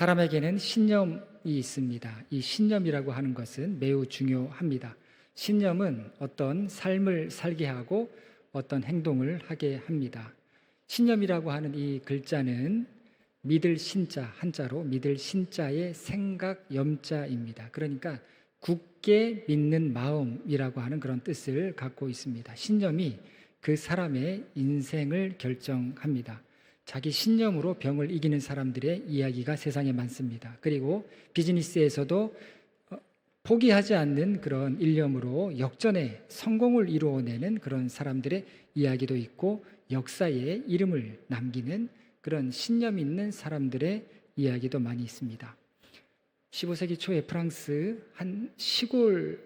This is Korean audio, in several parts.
사람에게는 신념이 있습니다. 이 신념이라고 하는 것은 매우 중요합니다. 신념은 어떤 삶을 살게 하고 어떤 행동을 하게 합니다. 신념이라고 하는 이 글자는 믿을 신자, 한자로 믿을 신자의 생각 염자입니다. 그러니까 굳게 믿는 마음이라고 하는 그런 뜻을 갖고 있습니다. 신념이 그 사람의 인생을 결정합니다. 자기 신념으로 병을 이기는 사람들의 이야기가 세상에 많습니다. 그리고 비즈니스에서도 포기하지 않는 그런 일념으로 역전의 성공을 이루어내는 그런 사람들의 이야기도 있고, 역사에 이름을 남기는 그런 신념 있는 사람들의 이야기도 많이 있습니다. 15세기 초에 프랑스 한 시골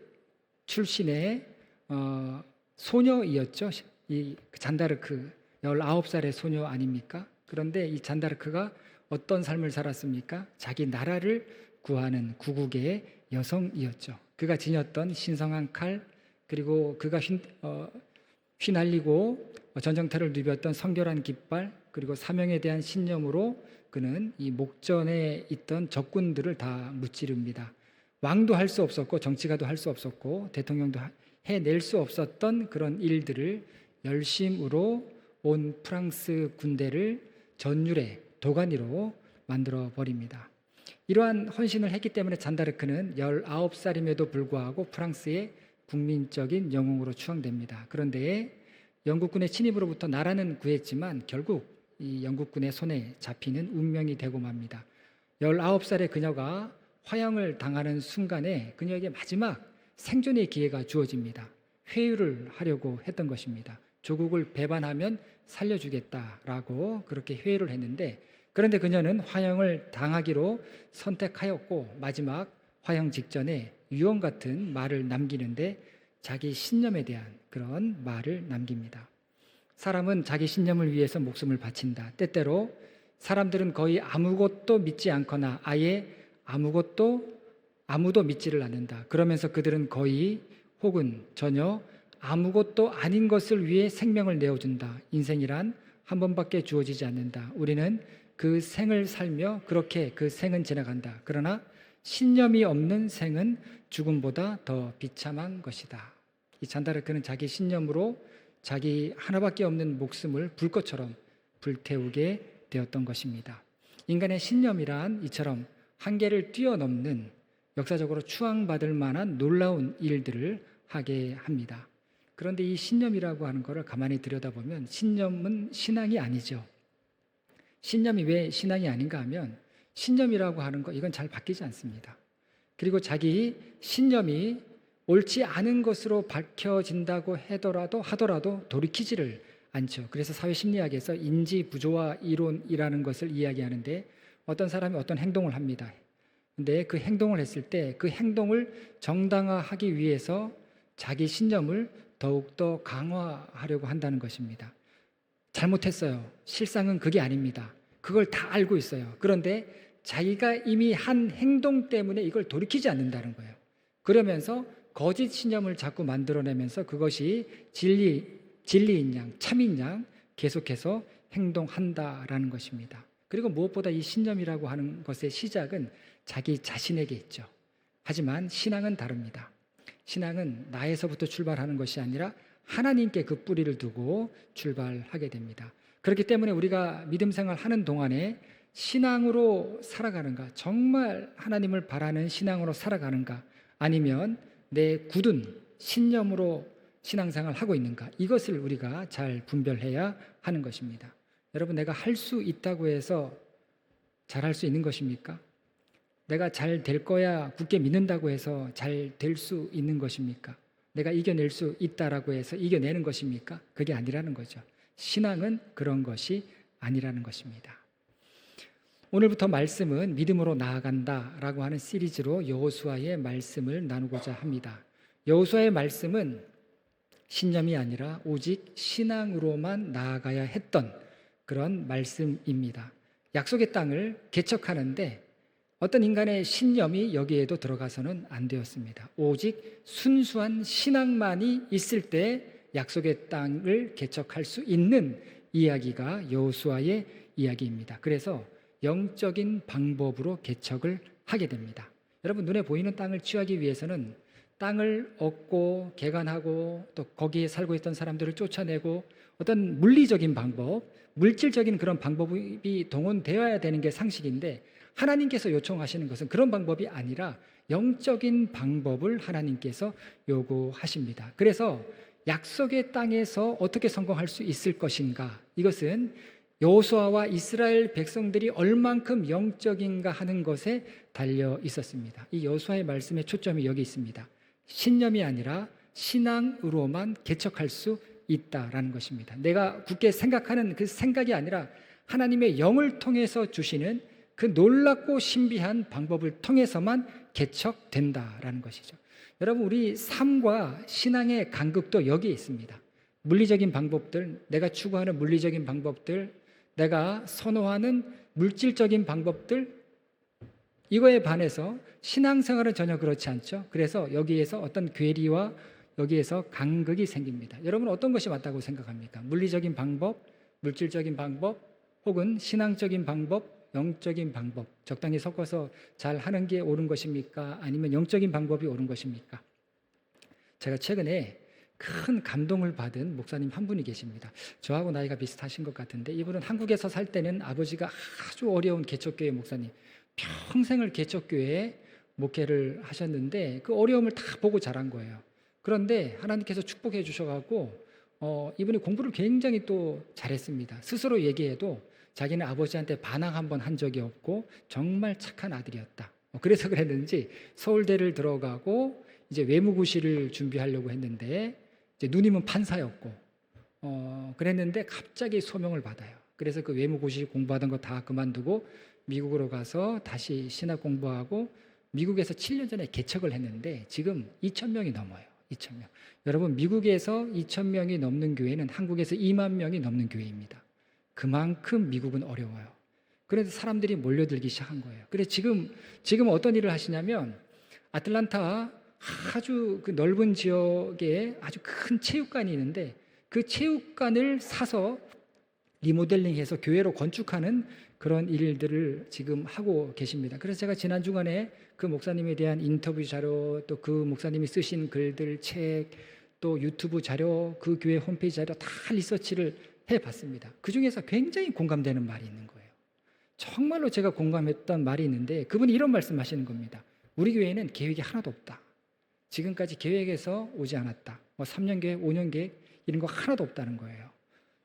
출신의 소녀이었죠. 이 잔다르크, 19살의 소녀 아닙니까? 그런데 이 잔다르크가 어떤 삶을 살았습니까? 자기 나라를 구하는 구국의 여성이었죠. 그가 지녔던 신성한 칼, 그리고 그가 휘날리고 전쟁터를 누볐던 성결한 깃발, 그리고 사명에 대한 신념으로 그는 이 목전에 있던 적군들을 다 무찌릅니다. 왕도 할 수 없었고 정치가도 할 수 없었고 대통령도 해낼 수 없었던 그런 일들을 열심으로 온 프랑스 군대를 전율의 도가니로 만들어 버립니다. 이러한 헌신을 했기 때문에 잔다르크는 19살임에도 불구하고 프랑스의 국민적인 영웅으로 추앙됩니다. 그런데 영국군의 침입으로부터 나라는 구했지만 결국 이 영국군의 손에 잡히는 운명이 되고 맙니다. 19살의 그녀가 화형을 당하는 순간에 그녀에게 마지막 생존의 기회가 주어집니다. 회유를 하려고 했던 것입니다. 조국을 배반하면 살려주겠다라고 그렇게 회유를 했는데, 그런데 그녀는 화형을 당하기로 선택하였고 마지막 화형 직전에 유언 같은 말을 남기는데 자기 신념에 대한 그런 말을 남깁니다. 사람은 자기 신념을 위해서 목숨을 바친다. 때때로 사람들은 거의 아무것도 믿지 않거나 아예 아무도 믿지를 않는다. 그러면서 그들은 거의 혹은 전혀 아무것도 아닌 것을 위해 생명을 내어준다. 인생이란 한 번밖에 주어지지 않는다. 우리는 그 생을 살며 그렇게 그 생은 지나간다. 그러나 신념이 없는 생은 죽음보다 더 비참한 것이다. 이 잔다르크는 자기 신념으로 자기 하나밖에 없는 목숨을 불꽃처럼 불태우게 되었던 것입니다. 인간의 신념이란 이처럼 한계를 뛰어넘는 역사적으로 추앙받을 만한 놀라운 일들을 하게 합니다. 그런데 이 신념이라고 하는 것을 가만히 들여다보면 신념은 신앙이 아니죠. 신념이 왜 신앙이 아닌가 하면 신념이라고 하는 것, 이건 잘 바뀌지 않습니다. 그리고 자기 신념이 옳지 않은 것으로 밝혀진다고 하더라도 돌이키지를 않죠. 그래서 사회심리학에서 인지부조화 이론이라는 것을 이야기하는데, 어떤 사람이 어떤 행동을 합니다. 근데 그 행동을 했을 때 그 행동을 정당화하기 위해서 자기 신념을 더욱더 강화하려고 한다는 것입니다. 잘못했어요. 실상은 그게 아닙니다. 그걸 다 알고 있어요. 그런데 자기가 이미 한 행동 때문에 이걸 돌이키지 않는다는 거예요. 그러면서 거짓 신념을 자꾸 만들어내면서 그것이 진리인 양, 참인 양 계속해서 행동한다라는 것입니다. 그리고 무엇보다 이 신념이라고 하는 것의 시작은 자기 자신에게 있죠. 하지만 신앙은 다릅니다. 신앙은 나에서부터 출발하는 것이 아니라 하나님께 그 뿌리를 두고 출발하게 됩니다. 그렇기 때문에 우리가 믿음 생활 하는 동안에 신앙으로 살아가는가, 정말 하나님을 바라는 신앙으로 살아가는가, 아니면 내 굳은 신념으로 신앙생활을 하고 있는가, 이것을 우리가 잘 분별해야 하는 것입니다. 여러분, 내가 할 수 있다고 해서 잘 할 수 있는 것입니까? 내가 잘 될 거야 굳게 믿는다고 해서 잘 될 수 있는 것입니까? 내가 이겨낼 수 있다라고 해서 이겨내는 것입니까? 그게 아니라는 거죠. 신앙은 그런 것이 아니라는 것입니다. 오늘부터 말씀은 믿음으로 나아간다라고 하는 시리즈로 여호수아의 말씀을 나누고자 합니다. 여호수아의 말씀은 신념이 아니라 오직 신앙으로만 나아가야 했던 그런 말씀입니다. 약속의 땅을 개척하는데 어떤 인간의 신념이 여기에도 들어가서는 안 되었습니다. 오직 순수한 신앙만이 있을 때 약속의 땅을 개척할 수 있는 이야기가 여호수아의 이야기입니다. 그래서 영적인 방법으로 개척을 하게 됩니다. 여러분, 눈에 보이는 땅을 취하기 위해서는 땅을 얻고 개간하고 또 거기에 살고 있던 사람들을 쫓아내고 어떤 물리적인 방법, 물질적인 그런 방법이 동원되어야 되는 게 상식인데, 하나님께서 요청하시는 것은 그런 방법이 아니라 영적인 방법을 하나님께서 요구하십니다. 그래서 약속의 땅에서 어떻게 성공할 수 있을 것인가, 이것은 여호수아와 이스라엘 백성들이 얼만큼 영적인가 하는 것에 달려 있었습니다. 이 여호수아의 말씀의 초점이 여기 있습니다. 신념이 아니라 신앙으로만 개척할 수 있다라는 것입니다. 내가 굳게 생각하는 그 생각이 아니라 하나님의 영을 통해서 주시는 그 놀랍고 신비한 방법을 통해서만 개척된다라는 것이죠. 여러분, 우리 삶과 신앙의 간극도 여기에 있습니다. 물리적인 방법들, 내가 추구하는 물리적인 방법들, 내가 선호하는 물질적인 방법들, 이거에 반해서 신앙생활은 전혀 그렇지 않죠. 그래서 여기에서 어떤 괴리와 여기에서 간극이 생깁니다. 여러분, 어떤 것이 맞다고 생각합니까? 물리적인 방법, 물질적인 방법, 혹은 신앙적인 방법, 영적인 방법, 적당히 섞어서 잘 하는 게 옳은 것입니까? 아니면 영적인 방법이 옳은 것입니까? 제가 최근에 큰 감동을 받은 목사님 한 분이 계십니다. 저하고 나이가 비슷하신 것 같은데, 이분은 한국에서 살 때는 아버지가 아주 어려운 개척교회 목사님, 평생을 개척교회에 목회를 하셨는데 그 어려움을 다 보고 자란 거예요. 그런데 하나님께서 축복해 주셔가지고 이분이 공부를 굉장히 또 잘했습니다. 스스로 얘기해도 자기는 아버지한테 반항 한 번 한 적이 없고 정말 착한 아들이었다. 그래서 그랬는지 서울대를 들어가고 이제 외무고시를 준비하려고 했는데, 이제 누님은 판사였고 그랬는데 갑자기 소명을 받아요. 그래서 그 외무고시 공부하던 거 다 그만두고 미국으로 가서 다시 신학 공부하고 미국에서 7년 전에 개척을 했는데 지금 2,000명이 넘어요. 2,000명. 여러분, 미국에서 2,000명이 넘는 교회는 한국에서 2만 명이 넘는 교회입니다. 그만큼 미국은 어려워요. 그래서 사람들이 몰려들기 시작한 거예요. 그래서 지금 어떤 일을 하시냐면, 아틀란타 아주 그 넓은 지역에 아주 큰 체육관이 있는데 그 체육관을 사서 리모델링해서 교회로 건축하는 그런 일들을 지금 하고 계십니다. 그래서 제가 지난 주간에 그 목사님에 대한 인터뷰 자료, 또 그 목사님이 쓰신 글들, 책, 또 유튜브 자료, 그 교회 홈페이지 자료 다 리서치를 해봤습니다. 그 중에서 굉장히 공감되는 말이 있는 거예요. 정말로 제가 공감했던 말이 있는데, 그분이 이런 말씀하시는 겁니다. 우리 교회는 계획이 하나도 없다. 지금까지 계획에서 오지 않았다. 3년 계획, 5년 계획 이런 거 하나도 없다는 거예요.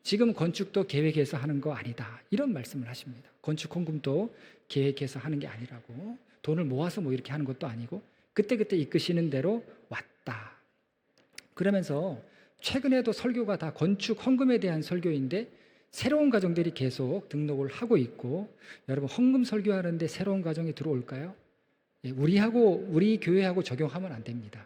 지금 건축도 계획해서 하는 거 아니다. 이런 말씀을 하십니다. 건축 헌금도 계획해서 하는 게 아니라고, 돈을 모아서 뭐 이렇게 하는 것도 아니고 그때그때 이끄시는 대로 왔다. 그러면서 최근에도 설교가 다 건축 헌금에 대한 설교인데 새로운 가정들이 계속 등록을 하고 있고, 여러분, 헌금 설교하는데 새로운 가정이 들어올까요? 우리 교회하고 적용하면 안 됩니다.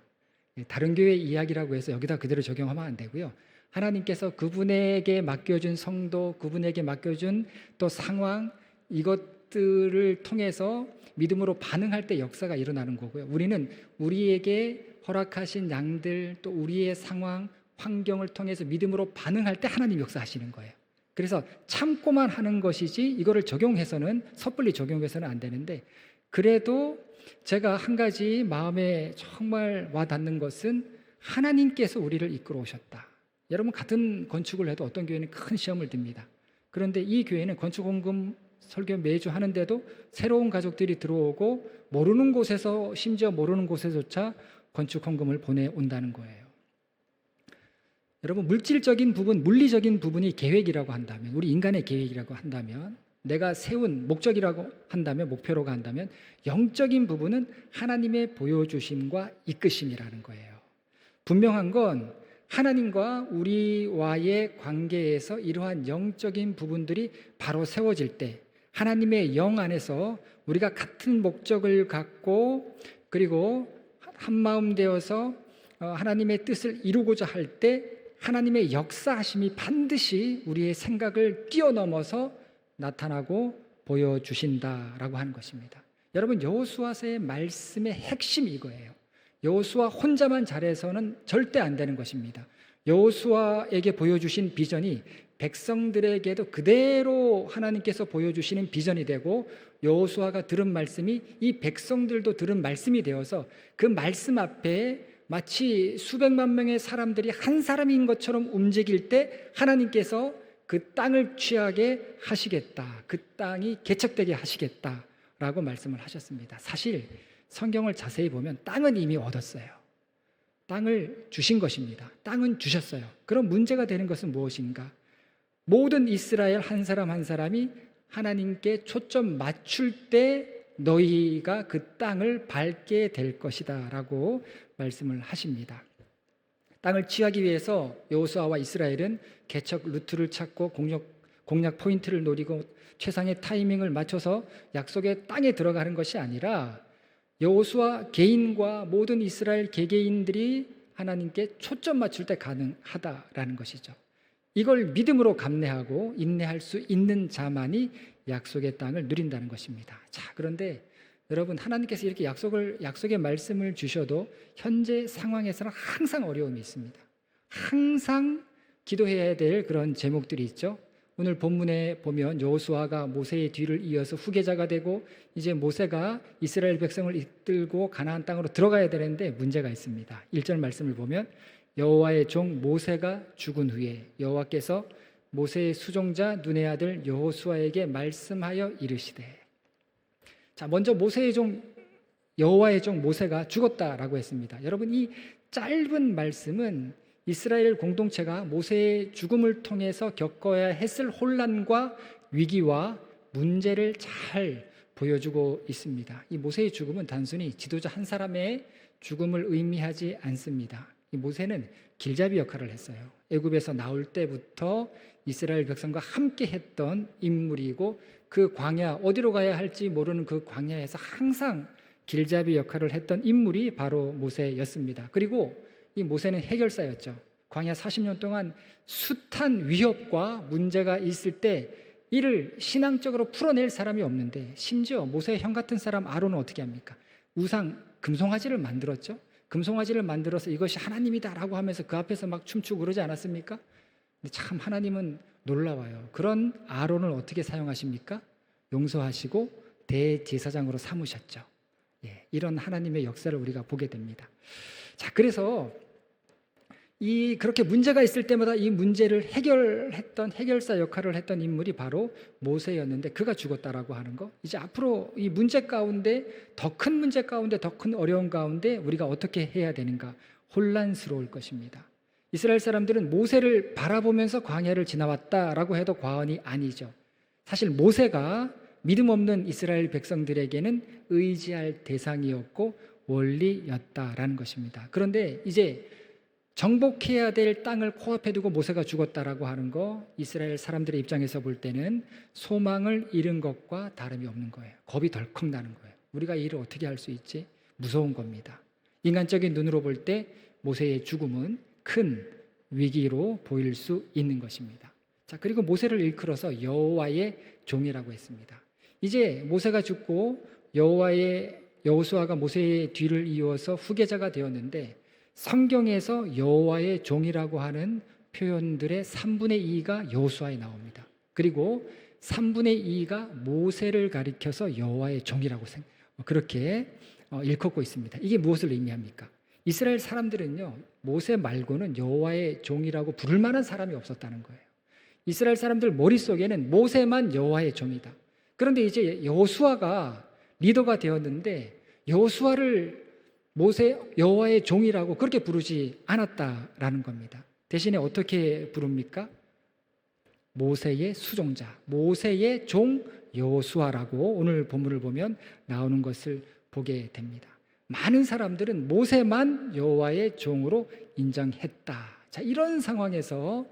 다른 교회 이야기라고 해서 여기다 그대로 적용하면 안 되고요. 하나님께서 그분에게 맡겨준 성도, 그분에게 맡겨준 또 상황, 이것들을 통해서 믿음으로 반응할 때 역사가 일어나는 거고요. 우리는 우리에게 허락하신 양들, 또 우리의 상황, 환경을 통해서 믿음으로 반응할 때 하나님 역사하시는 거예요. 그래서 참고만 하는 것이지 이거를 적용해서는, 섣불리 적용해서는 안 되는데, 그래도 제가 한 가지 마음에 정말 와닿는 것은 하나님께서 우리를 이끌어 오셨다. 여러분, 같은 건축을 해도 어떤 교회는 큰 시험을 듭니다. 그런데 이 교회는 건축 헌금 설교 매주 하는데도 새로운 가족들이 들어오고, 모르는 곳에서, 심지어 모르는 곳에조차 건축 헌금을 보내온다는 거예요. 여러분, 물질적인 부분, 물리적인 부분이 계획이라고 한다면, 우리 인간의 계획이라고 한다면, 내가 세운 목적이라고 한다면, 목표로가 한다면, 영적인 부분은 하나님의 보여주심과 이끄심이라는 거예요. 분명한 건 하나님과 우리와의 관계에서 이러한 영적인 부분들이 바로 세워질 때, 하나님의 영 안에서 우리가 같은 목적을 갖고, 그리고 한 마음 되어서 하나님의 뜻을 이루고자 할 때 하나님의 역사하심이 반드시 우리의 생각을 뛰어넘어서 나타나고 보여주신다라고 하는 것입니다. 여러분, 여호수아서의 말씀의 핵심이 이거예요. 여호수아 혼자만 잘해서는 절대 안 되는 것입니다. 여호수아에게 보여주신 비전이 백성들에게도 그대로 하나님께서 보여주시는 비전이 되고, 여호수아가 들은 말씀이 이 백성들도 들은 말씀이 되어서 그 말씀 앞에 마치 수백만 명의 사람들이 한 사람인 것처럼 움직일 때 하나님께서 그 땅을 취하게 하시겠다, 그 땅이 개척되게 하시겠다라고 말씀을 하셨습니다. 사실 성경을 자세히 보면 땅은 이미 얻었어요. 땅을 주신 것입니다. 땅은 주셨어요. 그럼 문제가 되는 것은 무엇인가? 모든 이스라엘 한 사람 한 사람이 하나님께 초점 맞출 때 너희가 그 땅을 밟게 될 것이다 라고 말씀을 하십니다. 땅을 취하기 위해서 여호수아와 이스라엘은 개척 루트를 찾고 공략 포인트를 노리고 최상의 타이밍을 맞춰서 약속의 땅에 들어가는 것이 아니라 여호수아 개인과 모든 이스라엘 개개인들이 하나님께 초점 맞출 때 가능하다라는 것이죠. 이걸 믿음으로 감내하고 인내할 수 있는 자만이 약속의 땅을 누린다는 것입니다. 자, 그런데 여러분, 하나님께서 이렇게 약속의 말씀을 주셔도 현재 상황에서는 항상 어려움이 있습니다. 항상 기도해야 될 그런 제목들이 있죠. 오늘 본문에 보면 여호수아가 모세의 뒤를 이어서 후계자가 되고 이제 모세가 이스라엘 백성을 이끌고 가나안 땅으로 들어가야 되는데 문제가 있습니다. 1절 말씀을 보면 여호와의 종 모세가 죽은 후에 여호와께서 모세의 수종자 눈의 아들 여호수아에게 말씀하여 이르시되. 자, 먼저 여호와의 종 모세가 죽었다라고 했습니다. 여러분, 이 짧은 말씀은 이스라엘 공동체가 모세의 죽음을 통해서 겪어야 했을 혼란과 위기와 문제를 잘 보여주고 있습니다. 이 모세의 죽음은 단순히 지도자 한 사람의 죽음을 의미하지 않습니다. 이 모세는 길잡이 역할을 했어요. 애굽에서 나올 때부터 이스라엘 백성과 함께 했던 인물이고, 그 광야, 어디로 가야 할지 모르는 그 광야에서 항상 길잡이 역할을 했던 인물이 바로 모세였습니다. 그리고 이 모세는 해결사였죠. 광야 40년 동안 숱한 위협과 문제가 있을 때 이를 신앙적으로 풀어낼 사람이 없는데, 심지어 모세의 형 같은 사람 아론은 어떻게 합니까? 금송아지를 만들었죠. 금송아지를 만들어서 이것이 하나님이다라고 하면서 그 앞에서 막 춤추고 그러지 않았습니까? 근데 참 하나님은 놀라워요. 그런 아론을 어떻게 사용하십니까? 용서하시고 대제사장으로 삼으셨죠. 이런 하나님의 역사를 우리가 보게 됩니다. 자, 그래서 그렇게 문제가 있을 때마다 이 문제를 해결했던 해결사 역할을 했던 인물이 바로 모세였는데, 그가 죽었다라고 하는 거, 이제 앞으로 이 문제 가운데, 더 큰 문제 가운데, 더 큰 어려움 가운데 우리가 어떻게 해야 되는가, 혼란스러울 것입니다. 이스라엘 사람들은 모세를 바라보면서 광야를 지나왔다라고 해도 과언이 아니죠. 사실 모세가 믿음 없는 이스라엘 백성들에게는 의지할 대상이었고 원리였다라는 것입니다. 그런데 이제 정복해야 될 땅을 코앞에 두고 모세가 죽었다라고 하는 거, 이스라엘 사람들의 입장에서 볼 때는 소망을 잃은 것과 다름이 없는 거예요. 겁이 덜컥 나는 거예요. 우리가 이 일을 어떻게 할 수 있지? 무서운 겁니다. 인간적인 눈으로 볼 때 모세의 죽음은 큰 위기로 보일 수 있는 것입니다. 자, 그리고 모세를 일컬어서 여호와의 종이라고 했습니다. 이제 모세가 죽고 여호수아가 모세의 뒤를 이어서 후계자가 되었는데, 성경에서 여호와의 종이라고 하는 표현들의 3분의 2가 여호수아에 나옵니다. 그리고 3분의 2가 모세를 가리켜서 여호와의 종이라고 그렇게 일컫고 있습니다. 이게 무엇을 의미합니까? 이스라엘 사람들은요, 모세 말고는 여호와의 종이라고 부를 만한 사람이 없었다는 거예요. 이스라엘 사람들 머릿속에는 모세만 여호와의 종이다. 그런데 이제 여호수아가 리더가 되었는데, 여호수아를 여호와의 종이라고 그렇게 부르지 않았다라는 겁니다. 대신에 어떻게 부릅니까? 모세의 수종자, 모세의 종 여호수아라고 오늘 본문을 보면 나오는 것을 보게 됩니다. 많은 사람들은 모세만 여호와의 종으로 인정했다. 자, 이런 상황에서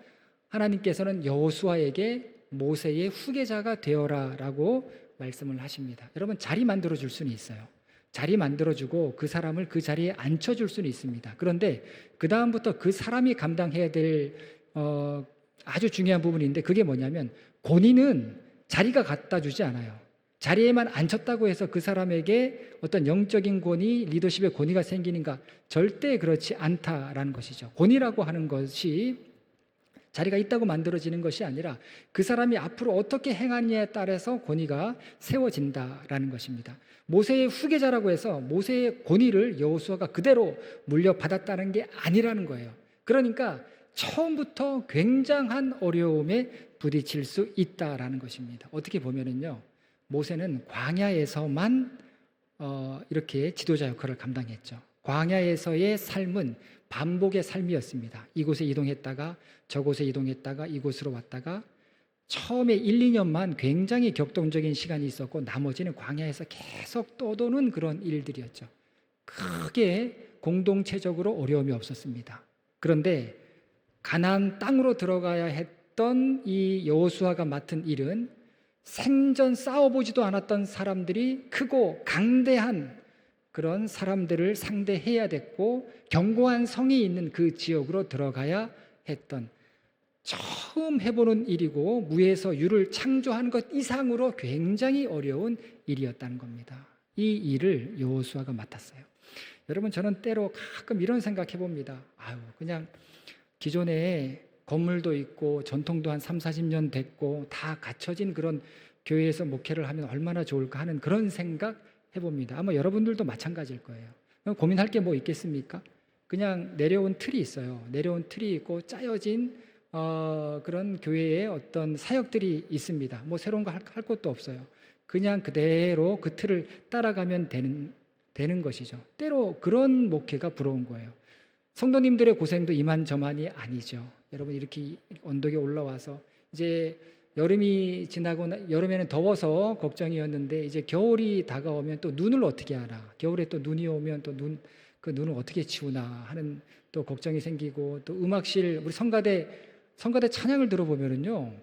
하나님께서는 여호수아에게 모세의 후계자가 되어라라고 말씀을 하십니다. 여러분, 자리 만들어 줄 수는 있어요. 자리 만들어주고 그 사람을 그 자리에 앉혀줄 수는 있습니다. 그런데 그 다음부터 그 사람이 감당해야 될 아주 중요한 부분인데, 그게 뭐냐면 권위는 자리가 갖다 주지 않아요. 자리에만 앉혔다고 해서 그 사람에게 어떤 영적인 권위, 리더십의 권위가 생기는가? 절대 그렇지 않다라는 것이죠. 권위라고 하는 것이 자리가 있다고 만들어지는 것이 아니라 그 사람이 앞으로 어떻게 행하느냐에 따라서 권위가 세워진다라는 것입니다. 모세의 후계자라고 해서 모세의 권위를 여호수아가 그대로 물려받았다는 게 아니라는 거예요. 그러니까 처음부터 굉장한 어려움에 부딪힐 수 있다라는 것입니다. 어떻게 보면은요, 모세는 광야에서만 이렇게 지도자 역할을 감당했죠. 광야에서의 삶은 반복의 삶이었습니다. 이곳에 이동했다가 저곳에 이동했다가 이곳으로 왔다가 처음에 1, 2년만 굉장히 격동적인 시간이 있었고 나머지는 광야에서 계속 떠도는 그런 일들이었죠. 크게 공동체적으로 어려움이 없었습니다. 그런데 가나안 땅으로 들어가야 했던 이 여호수아가 맡은 일은 생전 싸워보지도 않았던 사람들이 크고 강대한 그런 사람들을 상대해야 됐고 견고한 성이 있는 그 지역으로 들어가야 했던 처음 해보는 일이고 무에서 유를 창조한 것 이상으로 굉장히 어려운 일이었다는 겁니다. 이 일을 여호수아가 맡았어요. 여러분, 저는 때로 가끔 이런 생각해 봅니다. 그냥 기존에 건물도 있고 전통도 한 3, 40년 됐고 다 갖춰진 그런 교회에서 목회를 하면 얼마나 좋을까 하는 그런 생각 해봅니다. 아마 여러분들도 마찬가지일 거예요. 고민할 게 뭐 있겠습니까? 그냥 내려온 틀이 있어요. 내려온 틀이 있고 짜여진 그런 교회의 어떤 사역들이 있습니다. 뭐 새로운 거 할 것도 없어요. 그냥 그대로 그 틀을 따라가면 되는 것이죠. 때로 그런 목회가 부러운 거예요. 성도님들의 고생도 이만저만이 아니죠. 여러분, 이렇게 언덕에 올라와서 이제 여름이 지나고 여름에는 더워서 걱정이었는데 이제 겨울이 다가오면 또 눈을 어떻게 하나, 겨울에 또 눈이 오면 또 그 눈을 어떻게 치우나 하는 또 걱정이 생기고, 또 음악실 우리 성가대 찬양을 들어보면은요,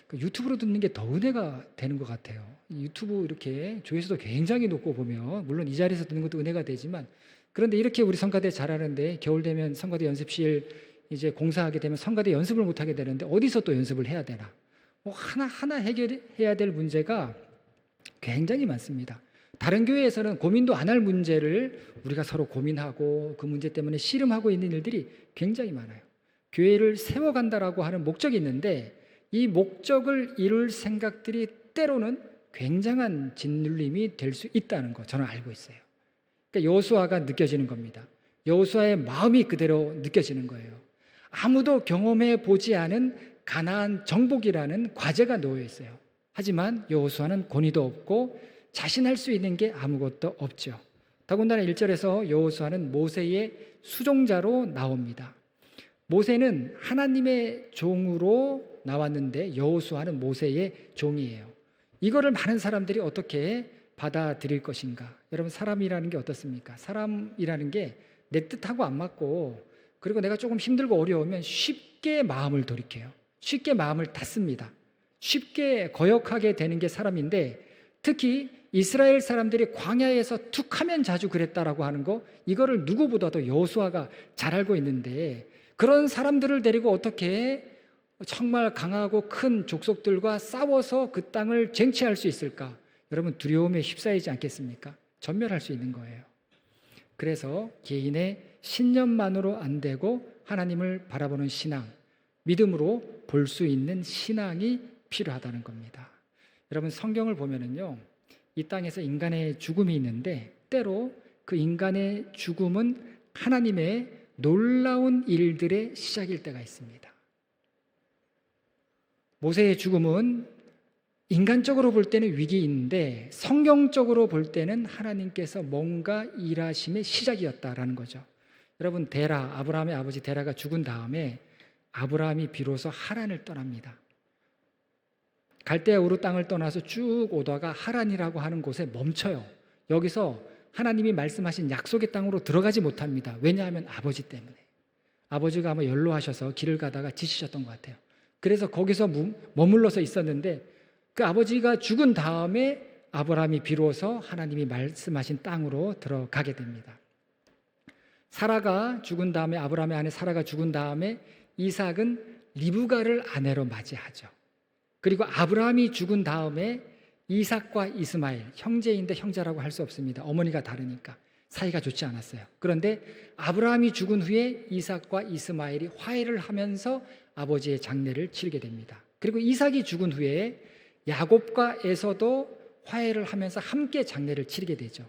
그 유튜브로 듣는 게 더 은혜가 되는 것 같아요. 유튜브 이렇게 조회수도 굉장히 높고 보면 물론 이 자리에서 듣는 것도 은혜가 되지만, 그런데 이렇게 우리 성가대 잘하는데 겨울 되면 성가대 연습실 이제 공사하게 되면 성가대 연습을 못 하게 되는데 어디서 또 연습을 해야 되나? 하나하나 해결해야 될 문제가 굉장히 많습니다. 다른 교회에서는 고민도 안 할 문제를 우리가 서로 고민하고 그 문제 때문에 씨름하고 있는 일들이 굉장히 많아요. 교회를 세워간다라고 하는 목적이 있는데 이 목적을 이룰 생각들이 때로는 굉장한 짓눌림이 될 수 있다는 거 저는 알고 있어요. 그러니까 여호수아가 느껴지는 겁니다. 여호수아의 마음이 그대로 느껴지는 거예요. 아무도 경험해 보지 않은 가나안 정복이라는 과제가 놓여 있어요. 하지만 여호수아는 권위도 없고 자신할 수 있는 게 아무것도 없죠. 더군다나 1절에서 여호수아는 모세의 수종자로 나옵니다. 모세는 하나님의 종으로 나왔는데 여호수아는 모세의 종이에요. 이거를 많은 사람들이 어떻게 받아들일 것인가? 여러분, 사람이라는 게 어떻습니까? 사람이라는 게 내 뜻하고 안 맞고, 그리고 내가 조금 힘들고 어려우면 쉽게 마음을 돌이켜요. 쉽게 마음을 닫습니다. 쉽게 거역하게 되는 게 사람인데, 특히 이스라엘 사람들이 광야에서 툭하면 자주 그랬다라고 하는 거, 이거를 누구보다도 여호수아가 잘 알고 있는데, 그런 사람들을 데리고 어떻게 정말 강하고 큰 족속들과 싸워서 그 땅을 쟁취할 수 있을까? 여러분, 두려움에 휩싸이지 않겠습니까? 전멸할 수 있는 거예요. 그래서 개인의 신념만으로 안 되고 하나님을 바라보는 신앙, 믿음으로 볼 수 있는 신앙이 필요하다는 겁니다. 여러분, 성경을 보면은요, 이 땅에서 인간의 죽음이 있는데 때로 그 인간의 죽음은 하나님의 놀라운 일들의 시작일 때가 있습니다. 모세의 죽음은 인간적으로 볼 때는 위기인데 성경적으로 볼 때는 하나님께서 뭔가 일하심의 시작이었다라는 거죠. 여러분, 아브라함의 아버지 데라가 죽은 다음에 아브라함이 비로소 하란을 떠납니다. 갈대아 우르 땅을 떠나서 쭉 오다가 하란이라고 하는 곳에 멈춰요. 여기서 하나님이 말씀하신 약속의 땅으로 들어가지 못합니다. 왜냐하면 아버지 때문에. 아버지가 아마 연로하셔서 길을 가다가 지치셨던 것 같아요. 그래서 거기서 머물러서 있었는데 그 아버지가 죽은 다음에 아브라함이 비로소 하나님이 말씀하신 땅으로 들어가게 됩니다. 사라가 죽은 다음에, 아브라함의 아내 사라가 죽은 다음에 이삭은 리브가를 아내로 맞이하죠. 그리고 아브라함이 죽은 다음에 이삭과 이스마엘, 형제인데 형제라고 할 수 없습니다. 어머니가 다르니까 사이가 좋지 않았어요. 그런데 아브라함이 죽은 후에 이삭과 이스마엘이 화해를 하면서 아버지의 장례를 치르게 됩니다. 그리고 이삭이 죽은 후에 야곱과 에서도 화해를 하면서 함께 장례를 치르게 되죠.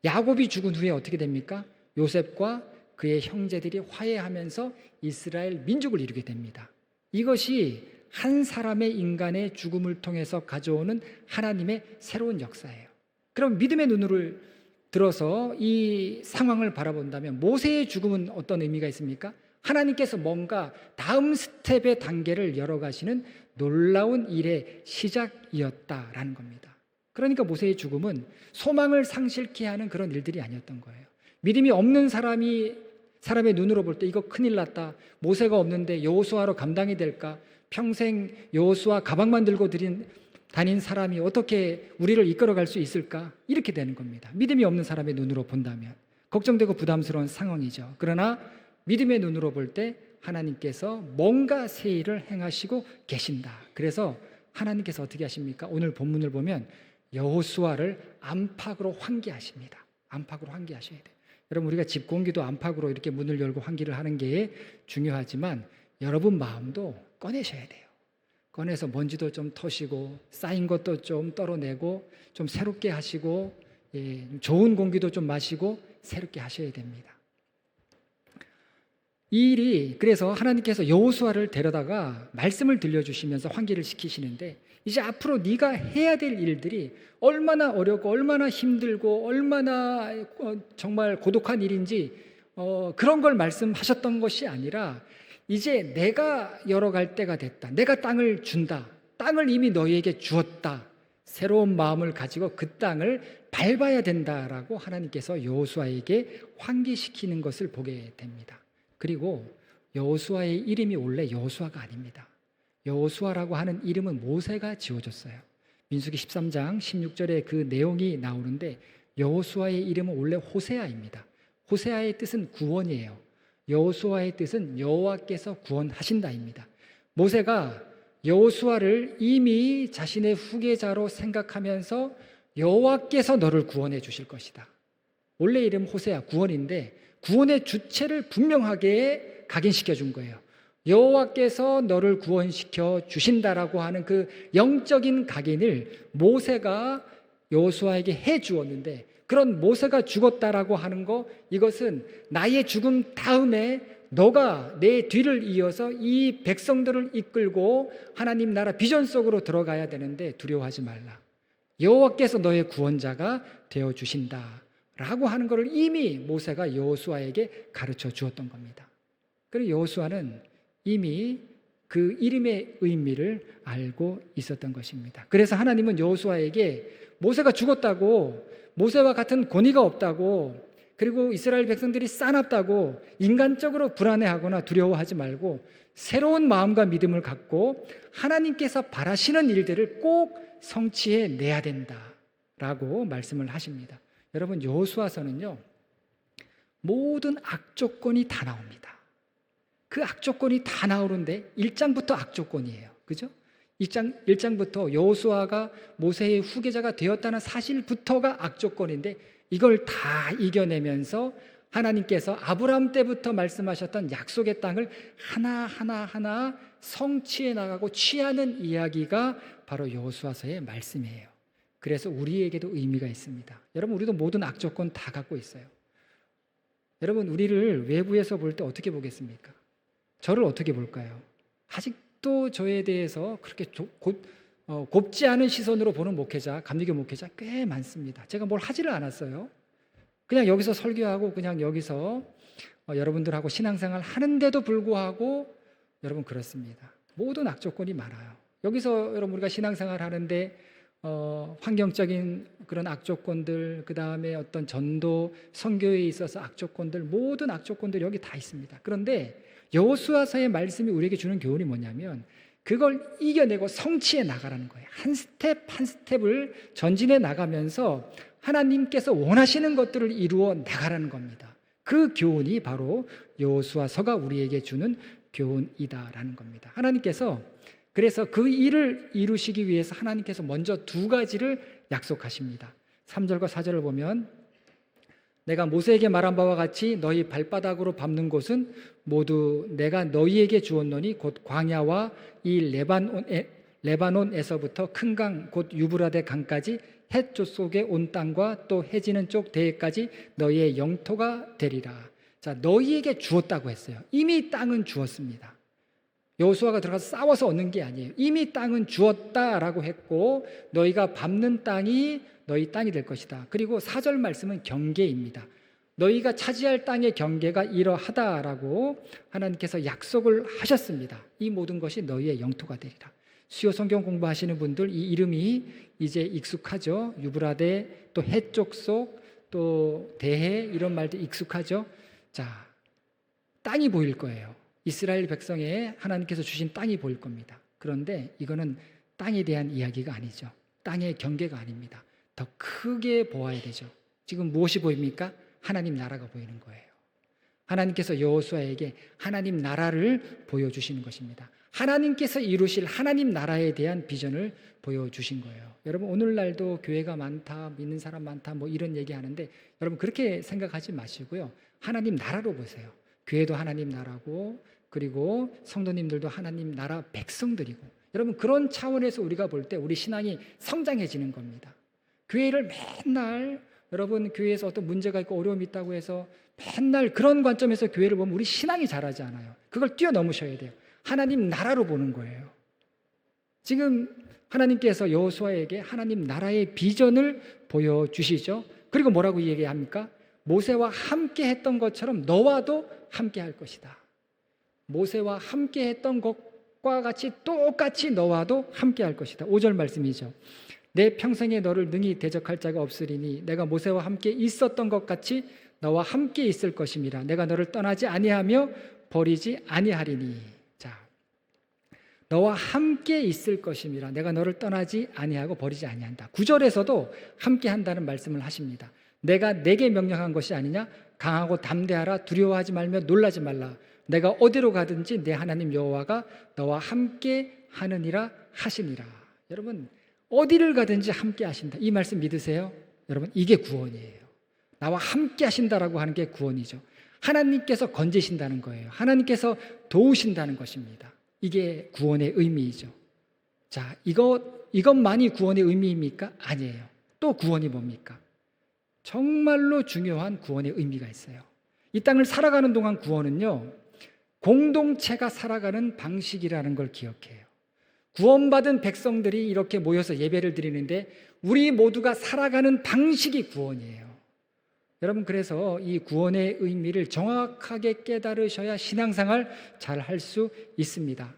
야곱이 죽은 후에 어떻게 됩니까? 요셉과 그의 형제들이 화해하면서 이스라엘 민족을 이루게 됩니다. 이것이 한 사람의 인간의 죽음을 통해서 가져오는 하나님의 새로운 역사예요. 그럼 믿음의 눈으로 들어서 이 상황을 바라본다면 모세의 죽음은 어떤 의미가 있습니까? 하나님께서 뭔가 다음 스텝의 단계를 열어가시는 놀라운 일의 시작이었다라는 겁니다. 그러니까 모세의 죽음은 소망을 상실케 하는 그런 일들이 아니었던 거예요. 믿음이 없는 사람의 눈으로 볼 때 이거 큰일 났다. 모세가 없는데 여호수아로 감당이 될까? 평생 여호수아 가방만 들고 다닌 사람이 어떻게 우리를 이끌어갈 수 있을까? 이렇게 되는 겁니다. 믿음이 없는 사람의 눈으로 본다면 걱정되고 부담스러운 상황이죠. 그러나 믿음의 눈으로 볼 때 하나님께서 뭔가 새 일을 행하시고 계신다. 그래서 하나님께서 어떻게 하십니까? 오늘 본문을 보면 여호수아를 안팎으로 환기하십니다. 안팎으로 환기하셔야 돼요. 여러분, 우리가 집 공기도 안팎으로 이렇게 문을 열고 환기를 하는 게 중요하지만 여러분 마음도 꺼내셔야 돼요. 꺼내서 먼지도 좀 터시고 쌓인 것도 좀 떨어내고 좀 새롭게 하시고 좋은 공기도 좀 마시고 새롭게 하셔야 됩니다. 이 일이 그래서 하나님께서 여호수아를 데려다가 말씀을 들려주시면서 환기를 시키시는데 이제 앞으로 네가 해야 될 일들이 얼마나 어렵고 얼마나 힘들고 얼마나 정말 고독한 일인지 그런 걸 말씀하셨던 것이 아니라 이제 내가 열어갈 때가 됐다. 내가 땅을 준다. 땅을 이미 너희에게 주었다. 새로운 마음을 가지고 그 땅을 밟아야 된다라고 하나님께서 여호수아에게 환기시키는 것을 보게 됩니다. 그리고 여호수아의 이름이 원래 여호수아가 아닙니다. 여호수아라고 하는 이름은 모세가 지어줬어요. 민수기 13장 16절에 그 내용이 나오는데 여호수아의 이름은 원래 호세아입니다. 호세아의 뜻은 구원이에요. 여호수아의 뜻은 여호와께서 구원하신다입니다. 모세가 여호수아를 이미 자신의 후계자로 생각하면서 여호와께서 너를 구원해 주실 것이다. 원래 이름 호세아 구원인데 구원의 주체를 분명하게 각인시켜 준 거예요. 여호와께서 너를 구원시켜 주신다라고 하는 그 영적인 각인을 모세가 여호수아에게 해 주었는데 그런 모세가 죽었다라고 하는 거 이것은 나의 죽음 다음에 너가 내 뒤를 이어서 이 백성들을 이끌고 하나님 나라 비전 속으로 들어가야 되는데 두려워하지 말라. 여호와께서 너의 구원자가 되어 주신다라고 하는 것을 이미 모세가 여호수아에게 가르쳐 주었던 겁니다. 그리고 여호수아는 이미 그 이름의 의미를 알고 있었던 것입니다. 그래서 하나님은 여호수아에게 모세가 죽었다고 모세와 같은 권위가 없다고 그리고 이스라엘 백성들이 싸납다고 인간적으로 불안해하거나 두려워하지 말고 새로운 마음과 믿음을 갖고 하나님께서 바라시는 일들을 꼭 성취해 내야 된다라고 말씀을 하십니다. 여러분 여호수아서는요 모든 악조건이 다 나옵니다. 그 악조건이 다 나오는데 1장부터 악조건이에요. 그죠? 1장부터 여호수아가 모세의 후계자가 되었다는 사실부터가 악조건인데 이걸 다 이겨내면서 하나님께서 아브라함 때부터 말씀하셨던 약속의 땅을 하나하나 성취해 나가고 취하는 이야기가 바로 여호수아서의 말씀이에요. 그래서 우리에게도 의미가 있습니다. 여러분 우리도 모든 악조건 다 갖고 있어요. 여러분 우리를 외부에서 볼 때 어떻게 보겠습니까? 저를 어떻게 볼까요? 아직도 저에 대해서 그렇게 곱지 않은 시선으로 보는 목회자, 감리교 목회자 꽤 많습니다. 제가 뭘 하지를 않았어요. 그냥 여기서 설교하고 그냥 여기서 여러분들하고 신앙생활 하는데도 불구하고 여러분 그렇습니다. 모든 악조건이 많아요. 여기서 여러분 우리가 신앙생활 하는데 환경적인 그런 악조건들, 그 다음에 어떤 전도, 선교에 있어서 악조건들, 모든 악조건들이 여기 다 있습니다. 그런데 여호수아서의 말씀이 우리에게 주는 교훈이 뭐냐면 그걸 이겨내고 성취해 나가라는 거예요. 한 스텝 한 스텝을 전진해 나가면서 하나님께서 원하시는 것들을 이루어 나가라는 겁니다. 그 교훈이 바로 여호수아서가 우리에게 주는 교훈이다라는 겁니다. 하나님께서 그래서 그 일을 이루시기 위해서 하나님께서 먼저 두 가지를 약속하십니다. 3절과 4절을 보면 내가 모세에게 말한 바와 같이 너희 발바닥으로 밟는 곳은 모두 내가 너희에게 주었노니 곧 광야와 이 레바논에서부터 큰 강 곧 유브라데 강까지 해쪽 속에 온 땅과 또 해지는 쪽 대해까지 너희의 영토가 되리라. 자, 너희에게 주었다고 했어요. 이미 땅은 주었습니다. 여호수아가 들어가서 싸워서 얻는 게 아니에요. 이미 땅은 주었다라고 했고 너희가 밟는 땅이 너희 땅이 될 것이다. 그리고 4절 말씀은 경계입니다. 너희가 차지할 땅의 경계가 이러하다라고 하나님께서 약속을 하셨습니다. 이 모든 것이 너희의 영토가 되리라. 수요 성경 공부하시는 분들 이 이름이 이제 익숙하죠. 유브라데, 또 해쪽 속, 또 대해, 이런 말도 익숙하죠. 자, 땅이 보일 거예요. 이스라엘 백성에 하나님께서 주신 땅이 보일 겁니다. 그런데 이거는 땅에 대한 이야기가 아니죠. 땅의 경계가 아닙니다. 더 크게 보아야 되죠. 지금 무엇이 보입니까? 하나님 나라가 보이는 거예요. 하나님께서 여호수아에게 하나님 나라를 보여주시는 것입니다. 하나님께서 이루실 하나님 나라에 대한 비전을 보여주신 거예요. 여러분, 오늘날도 교회가 많다, 믿는 사람 많다, 뭐 이런 얘기하는데 여러분 그렇게 생각하지 마시고요. 하나님 나라로 보세요. 교회도 하나님 나라고, 그리고 성도님들도 하나님 나라 백성들이고, 여러분 그런 차원에서 우리가 볼 때 우리 신앙이 성장해지는 겁니다. 교회를 맨날, 여러분 교회에서 어떤 문제가 있고 어려움이 있다고 해서 맨날 그런 관점에서 교회를 보면 우리 신앙이 자라지 않아요. 그걸 뛰어넘으셔야 돼요. 하나님 나라로 보는 거예요. 지금 하나님께서 여호수아에게 하나님 나라의 비전을 보여주시죠. 그리고 뭐라고 얘기합니까? 모세와 함께 했던 것처럼 너와도 함께 할 것이다. 모세와 함께 했던 것과 같이 똑같이 너와도 함께 할 것이다. 5절 말씀이죠. 내 평생에 너를 능히 대적할 자가 없으리니 내가 모세와 함께 있었던 것 같이 너와 함께 있을 것임이라. 내가 너를 떠나지 아니하며 버리지 아니하리니. 자, 너와 함께 있을 것임이라. 내가 너를 떠나지 아니하고 버리지 아니한다. 9절에서도 함께 한다는 말씀을 하십니다. 내가 내게 명령한 것이 아니냐? 강하고 담대하라. 두려워하지 말며 놀라지 말라. 내가 어디로 가든지 내 하나님 여호와가 너와 함께 하느니라 하시니라. 여러분, 어디를 가든지 함께 하신다. 이 말씀 믿으세요? 여러분, 이게 구원이에요. 나와 함께 하신다라고 하는 게 구원이죠. 하나님께서 건지신다는 거예요. 하나님께서 도우신다는 것입니다. 이게 구원의 의미이죠. 자, 이것만이 구원의 의미입니까? 아니에요. 또 구원이 뭡니까? 정말로 중요한 구원의 의미가 있어요. 이 땅을 살아가는 동안 구원은요, 공동체가 살아가는 방식이라는 걸 기억해요. 구원받은 백성들이 이렇게 모여서 예배를 드리는데 우리 모두가 살아가는 방식이 구원이에요. 여러분, 그래서 이 구원의 의미를 정확하게 깨달으셔야 신앙생활 잘 할 수 있습니다.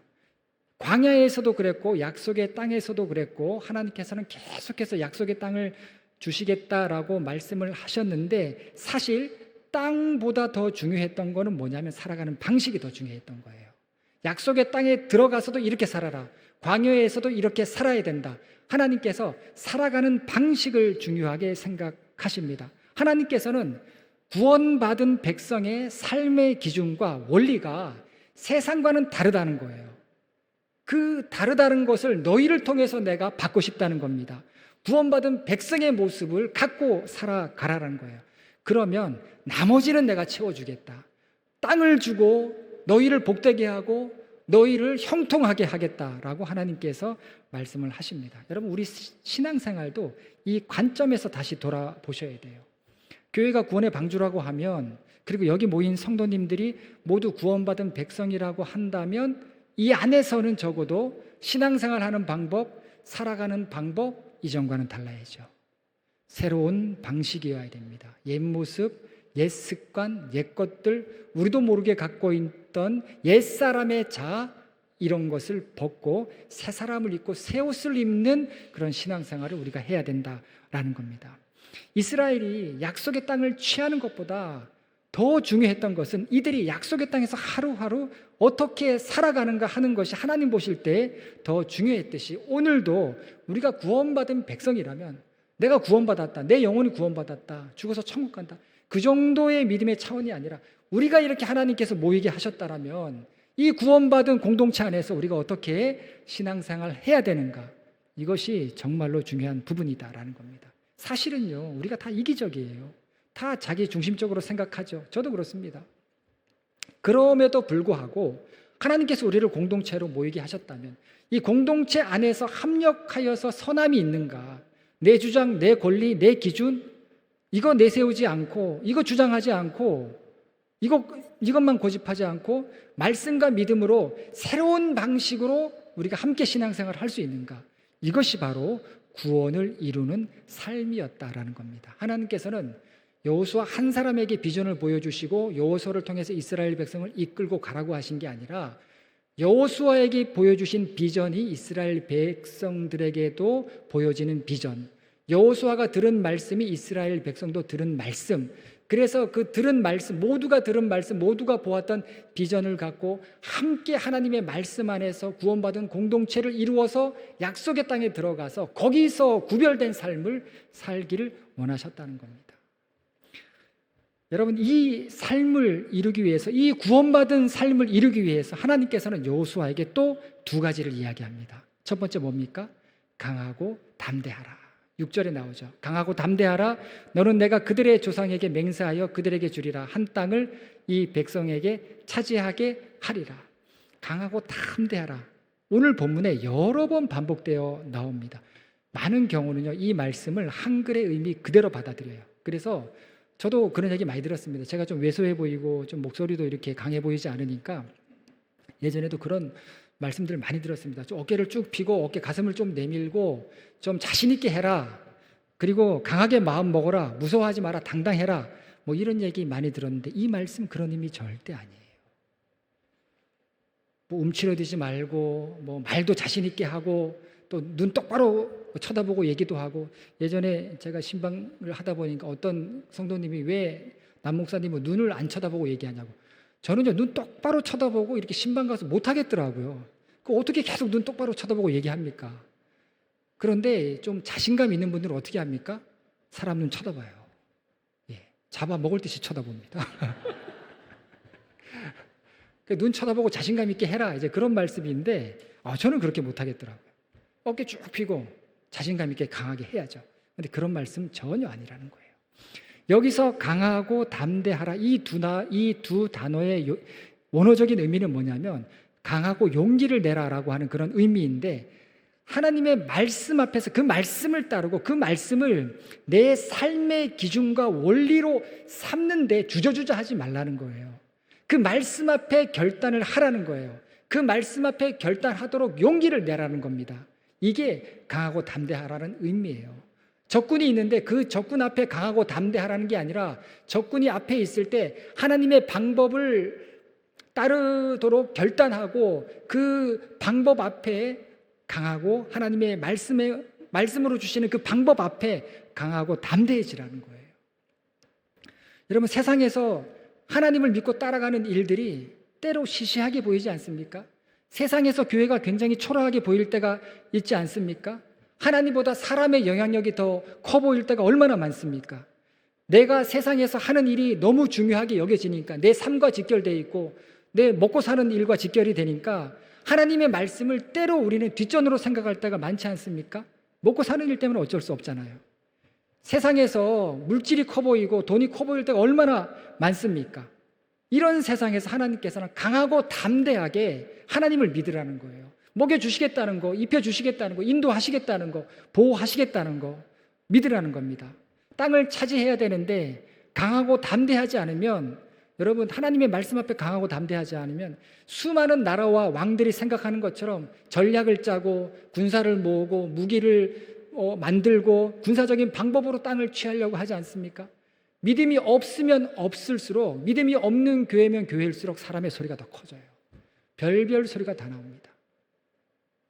광야에서도 그랬고 약속의 땅에서도 그랬고 하나님께서는 계속해서 약속의 땅을 주시겠다라고 말씀을 하셨는데 사실 땅보다 더 중요했던 거는 뭐냐면 살아가는 방식이 더 중요했던 거예요. 약속의 땅에 들어가서도 이렇게 살아라. 광야에서도 이렇게 살아야 된다. 하나님께서 살아가는 방식을 중요하게 생각하십니다. 하나님께서는 구원받은 백성의 삶의 기준과 원리가 세상과는 다르다는 거예요. 그 다르다는 것을 너희를 통해서 내가 받고 싶다는 겁니다. 구원받은 백성의 모습을 갖고 살아가라는 거예요. 그러면 나머지는 내가 채워주겠다. 땅을 주고 너희를 복되게 하고 너희를 형통하게 하겠다라고 하나님께서 말씀을 하십니다. 여러분, 우리 신앙생활도 이 관점에서 다시 돌아보셔야 돼요. 교회가 구원의 방주라고 하면, 그리고 여기 모인 성도님들이 모두 구원받은 백성이라고 한다면 이 안에서는 적어도 신앙생활하는 방법, 살아가는 방법 이전과는 달라야죠. 새로운 방식이어야 됩니다. 옛 모습, 옛 습관, 옛 것들, 우리도 모르게 갖고 있던 옛사람의 자아, 이런 것을 벗고 새 사람을 입고 새 옷을 입는 그런 신앙생활을 우리가 해야 된다라는 겁니다. 이스라엘이 약속의 땅을 취하는 것보다 더 중요했던 것은 이들이 약속의 땅에서 하루하루 어떻게 살아가는가 하는 것이 하나님 보실 때 더 중요했듯이 오늘도 우리가 구원받은 백성이라면 내가 구원받았다, 내 영혼이 구원받았다, 죽어서 천국 간다, 그 정도의 믿음의 차원이 아니라 우리가 이렇게 하나님께서 모이게 하셨다라면 이 구원받은 공동체 안에서 우리가 어떻게 신앙생활 해야 되는가, 이것이 정말로 중요한 부분이다라는 겁니다. 사실은요, 우리가 다 이기적이에요. 다 자기 중심적으로 생각하죠. 저도 그렇습니다. 그럼에도 불구하고 하나님께서 우리를 공동체로 모이게 하셨다면 이 공동체 안에서 합력하여서 선함이 있는가? 내 주장, 내 권리, 내 기준 이거 내세우지 않고 이거 주장하지 않고 이것만 고집하지 않고 말씀과 믿음으로 새로운 방식으로 우리가 함께 신앙생활을 할 수 있는가? 이것이 바로 구원을 이루는 삶이었다라는 겁니다. 하나님께서는 여호수아 한 사람에게 비전을 보여주시고 여호수아를 통해서 이스라엘 백성을 이끌고 가라고 하신 게 아니라 여호수아에게 보여주신 비전이 이스라엘 백성들에게도 보여지는 비전, 여호수아가 들은 말씀이 이스라엘 백성도 들은 말씀, 그래서 그 들은 말씀, 모두가 들은 말씀, 모두가 보았던 비전을 갖고 함께 하나님의 말씀 안에서 구원받은 공동체를 이루어서 약속의 땅에 들어가서 거기서 구별된 삶을 살기를 원하셨다는 겁니다. 여러분, 이 삶을 이루기 위해서, 이 구원받은 삶을 이루기 위해서 하나님께서는 여호수아에게 또 두 가지를 이야기합니다. 첫 번째 뭡니까? 강하고 담대하라. 6절에 나오죠. 강하고 담대하라. 너는 내가 그들의 조상에게 맹세하여 그들에게 주리라 한 땅을 이 백성에게 차지하게 하리라. 강하고 담대하라. 오늘 본문에 여러 번 반복되어 나옵니다. 많은 경우는요, 이 말씀을 한글의 의미 그대로 받아들여요. 그래서 저도 그런 얘기 많이 들었습니다. 제가 좀 왜소해 보이고 좀 목소리도 이렇게 강해 보이지 않으니까 예전에도 그런 말씀들을 많이 들었습니다. 좀 어깨를 쭉 펴고 어깨 가슴을 좀 내밀고 좀 자신 있게 해라. 그리고 강하게 마음 먹어라. 무서워하지 마라. 당당해라. 뭐 이런 얘기 많이 들었는데 이 말씀 그런 의미 절대 아니에요. 뭐 움츠러들지 말고 뭐 말도 자신 있게 하고 또 눈 똑바로 쳐다보고 얘기도 하고, 예전에 제가 신방을 하다 보니까 어떤 성도님이 왜 남 목사님은 눈을 안 쳐다보고 얘기하냐고. 저는요, 눈 똑바로 쳐다보고 이렇게 신방 가서 못 하겠더라고요. 그 어떻게 계속 눈 똑바로 쳐다보고 얘기합니까? 그런데 좀 자신감 있는 분들은 어떻게 합니까? 사람 눈 쳐다봐요. 예, 잡아먹을 듯이 쳐다봅니다. 눈 쳐다보고 자신감 있게 해라, 이제 그런 말씀인데 저는 그렇게 못 하겠더라고요. 어깨 쭉 펴고 자신감 있게 강하게 해야죠. 그런데 그런 말씀 전혀 아니라는 거예요. 여기서 강하고 담대하라, 이 두 단어의 원어적인 의미는 뭐냐면 강하고 용기를 내라라고 하는 그런 의미인데, 하나님의 말씀 앞에서 그 말씀을 따르고 그 말씀을 내 삶의 기준과 원리로 삼는데 주저주저 하지 말라는 거예요. 그 말씀 앞에 결단을 하라는 거예요. 그 말씀 앞에 결단하도록 용기를 내라는 겁니다. 이게 강하고 담대하라는 의미예요. 적군이 있는데 그 적군 앞에 강하고 담대하라는 게 아니라 적군이 앞에 있을 때 하나님의 방법을 따르도록 결단하고 그 방법 앞에 강하고 하나님의 말씀으로 주시는 그 방법 앞에 강하고 담대해지라는 거예요. 여러분, 세상에서 하나님을 믿고 따라가는 일들이 때로 시시하게 보이지 않습니까? 세상에서 교회가 굉장히 초라하게 보일 때가 있지 않습니까? 하나님보다 사람의 영향력이 더 커 보일 때가 얼마나 많습니까? 내가 세상에서 하는 일이 너무 중요하게 여겨지니까, 내 삶과 직결되어 있고 내 먹고 사는 일과 직결이 되니까 하나님의 말씀을 때로 우리는 뒷전으로 생각할 때가 많지 않습니까? 먹고 사는 일 때문에 어쩔 수 없잖아요. 세상에서 물질이 커 보이고 돈이 커 보일 때가 얼마나 많습니까? 이런 세상에서 하나님께서는 강하고 담대하게 하나님을 믿으라는 거예요. 먹여주시겠다는 거, 입혀주시겠다는 거, 인도하시겠다는 거, 보호하시겠다는 거 믿으라는 겁니다. 땅을 차지해야 되는데 강하고 담대하지 않으면, 여러분, 하나님의 말씀 앞에 강하고 담대하지 않으면 수많은 나라와 왕들이 생각하는 것처럼 전략을 짜고 군사를 모으고 무기를 만들고 군사적인 방법으로 땅을 취하려고 하지 않습니까? 믿음이 없으면 없을수록, 믿음이 없는 교회면 교회일수록 사람의 소리가 더 커져요. 별별 소리가 다 나옵니다.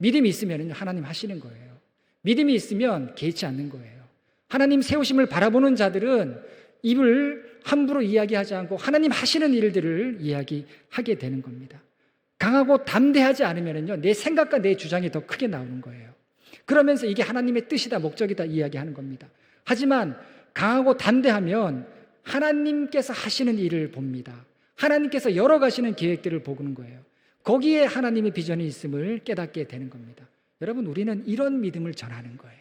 믿음이 있으면 하나님 하시는 거예요. 믿음이 있으면 개의치 않는 거예요. 하나님 세우심을 바라보는 자들은 입을 함부로 이야기하지 않고 하나님 하시는 일들을 이야기하게 되는 겁니다. 강하고 담대하지 않으면요, 내 생각과 내 주장이 더 크게 나오는 거예요. 그러면서 이게 하나님의 뜻이다, 목적이다 이야기하는 겁니다. 하지만 강하고 담대하면 하나님께서 하시는 일을 봅니다. 하나님께서 열어가시는 계획들을 보는 거예요. 거기에 하나님의 비전이 있음을 깨닫게 되는 겁니다. 여러분, 우리는 이런 믿음을 전하는 거예요.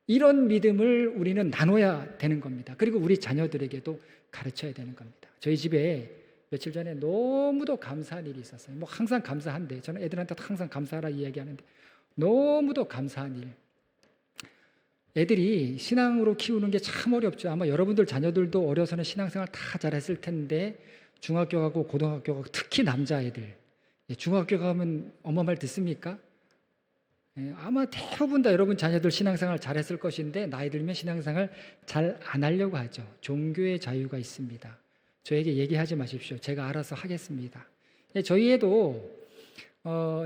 이런 믿음을 우리는 나눠야 되는 겁니다. 그리고 우리 자녀들에게도 가르쳐야 되는 겁니다. 저희 집에 며칠 전에 너무도 감사한 일이 있었어요. 뭐 항상 감사한데, 저는 애들한테 항상 감사하라 이야기하는데 너무도 감사한 일. 애들이 신앙으로 키우는 게 참 어렵죠. 아마 여러분들 자녀들도 어려서는 신앙생활 다 잘했을 텐데 중학교 가고 고등학교 가고 특히 남자애들, 중학교 가면 엄마 말 듣습니까? 아마 대부분 다 여러분 자녀들 신앙생활 잘했을 것인데 나이 들면 신앙생활 잘 안 하려고 하죠. 종교의 자유가 있습니다. 저에게 얘기하지 마십시오. 제가 알아서 하겠습니다. 저희 애도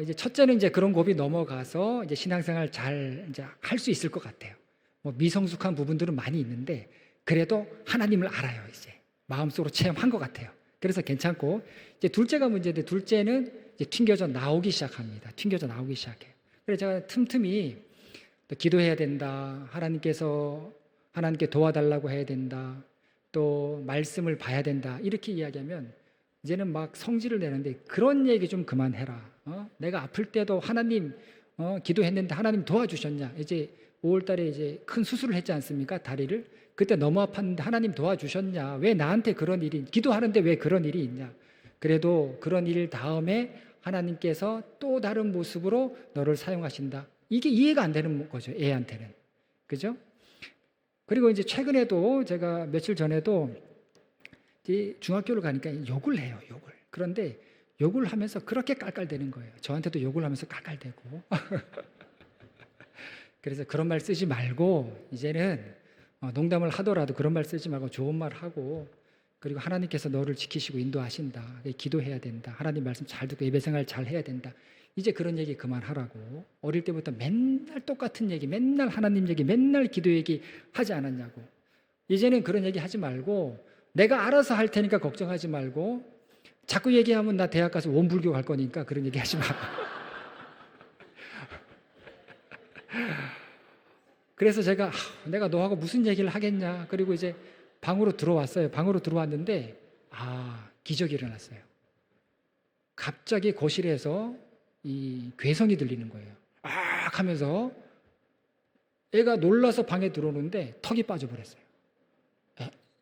이제 첫째는 이제 그런 고비 넘어가서 이제 신앙생활 잘 이제 할 수 있을 것 같아요. 뭐 미성숙한 부분들은 많이 있는데 그래도 하나님을 알아요. 이제 마음속으로 체험한 것 같아요. 그래서 괜찮고, 이제 둘째가 문제인데 둘째는 이제 튕겨져 나오기 시작합니다. 튕겨져 나오기 시작해요. 그래서 제가 틈틈이 또 기도해야 된다. 하나님께 도와달라고 해야 된다. 또 말씀을 봐야 된다. 이렇게 이야기하면 이제는 막 성질을 내는데 그런 얘기 좀 그만해라. 내가 아플 때도 하나님 기도했는데 하나님 도와주셨냐? 이제 5월 달에 이제 큰 수술을 했지 않습니까? 다리를. 그때 너무 아팠는데 하나님 도와주셨냐? 왜 나한테 그런 일이, 기도하는데 왜 그런 일이 있냐? 그래도 그런 일 다음에 하나님께서 또 다른 모습으로 너를 사용하신다. 이게 이해가 안 되는 거죠, 애한테는. 그죠? 그리고 이제 최근에도 제가 며칠 전에도 이제 중학교를 가니까 욕을 해요, 욕을. 그런데 욕을 하면서 그렇게 깔깔대는 거예요. 저한테도 욕을 하면서 깔깔대고. 그래서 그런 말 쓰지 말고 이제는 농담을 하더라도 그런 말 쓰지 말고 좋은 말 하고, 그리고 하나님께서 너를 지키시고 인도하신다. 기도해야 된다. 하나님 말씀 잘 듣고 예배생활 잘 해야 된다. 이제 그런 얘기 그만하라고. 어릴 때부터 맨날 똑같은 얘기, 맨날 하나님 얘기, 맨날 기도 얘기 하지 않았냐고. 이제는 그런 얘기 하지 말고 내가 알아서 할 테니까 걱정하지 말고, 자꾸 얘기하면 나 대학 가서 원불교 갈 거니까 그런 얘기 하지 마. 그래서 제가 내가 너하고 무슨 얘기를 하겠냐. 그리고 이제 방으로 들어왔어요. 방으로 들어왔는데 기적이 일어났어요. 갑자기 거실에서 이 괴성이 들리는 거예요. 하면서 애가 놀라서 방에 들어오는데 턱이 빠져버렸어요.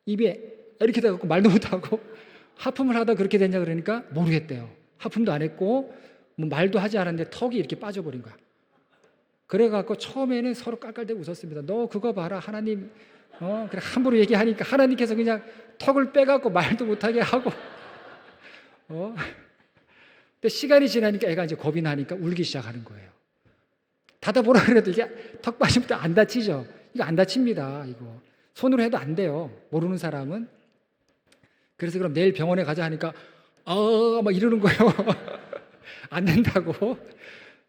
입에 이렇게 돼갖고 말도 못하고 하품을 하다 그렇게 됐냐 그러니까 모르겠대요. 하품도 안 했고 뭐 말도 하지 않았는데 턱이 이렇게 빠져버린 거야. 그래갖고 처음에는 서로 깔깔대고 웃었습니다. 너 그거 봐라, 하나님 그래 함부로 얘기하니까 하나님께서 그냥 턱을 빼갖고 말도 못하게 하고 근데 시간이 지나니까 애가 이제 겁이 나니까 울기 시작하는 거예요. 닫아보라 그래도 이게 턱 빠지면 안 다치죠. 이거 안 다칩니다. 이거 손으로 해도 안 돼요, 모르는 사람은. 그래서 그럼 내일 병원에 가자 하니까 막 이러는 거예요. 안 된다고.